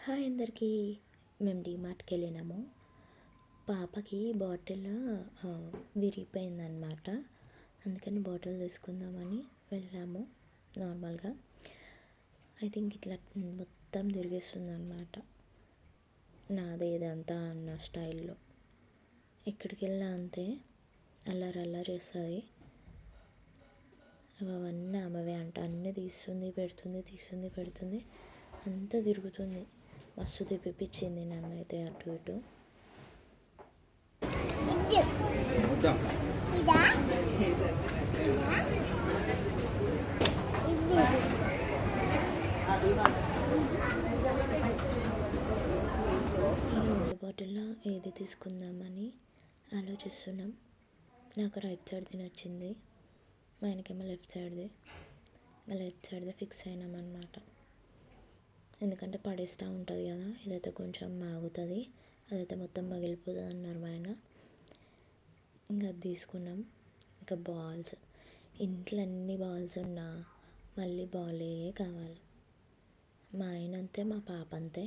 Hi అందరికీ. మేము డీమార్ట్కి వెళ్ళినాము. పాపకి బాటిల్ విరిగిపోయిందనమాట. అందుకని బాటిల్ తీసుకుందామని వెళ్ళాము. నార్మల్గా ఐ థింక్ ఇట్లా మొత్తం తిరిగేస్తుంది అనమాట, నాదేదంతా అన్న స్టైల్లో. ఎక్కడికి వెళ్ళినా అంతే, అల్లరి అల్లరి చేస్తుంది. అవన్నీ ఆమెవే అంట, అన్నీ తీస్తుంది పెడుతుంది, తీస్తుంది పెడుతుంది, అంతా తిరుగుతుంది. మస్తు తిప్పిపించింది నన్ను అయితే అటు ఇటు. ఈ బాటిల్లో ఏది తీసుకుందామని ఆలోచిస్తున్నాం. నాకు రైట్ సైడ్ది నచ్చింది, మా ఆయనకేమో లెఫ్ట్ సైడ్ది ఫిక్స్ అయినామన్నమాట. ఎందుకంటే పడేస్తూ ఉంటుంది కదా, ఇదైతే కొంచెం మాగుతుంది, అదైతే మొత్తం పగిలిపోతుంది అన్నారు మా ఆయన. ఇంకా అది తీసుకున్నాం. ఇంకా బాల్స్, ఇంట్లో అన్ని బాల్స్ ఉన్నా మళ్ళీ బాలే కావాలి. మా ఆయన అంతే, మా పాప అంతే,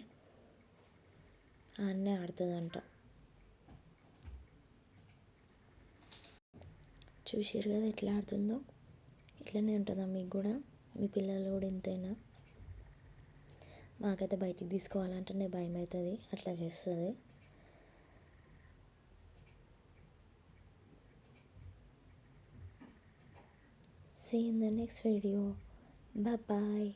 అన్నీ ఆడుతుందంట. చూసారు కదా ఎట్లా ఆడుతుందో. ఇట్లనే ఉంటుందా మీకు కూడా? మీ పిల్లలు కూడా ఇంతేనా? మాకైతే బయటికి తీసుకోవాలంటేనే భయం అవుతుంది, అట్లా చేస్తుంది. See you in the next video. Bye bye.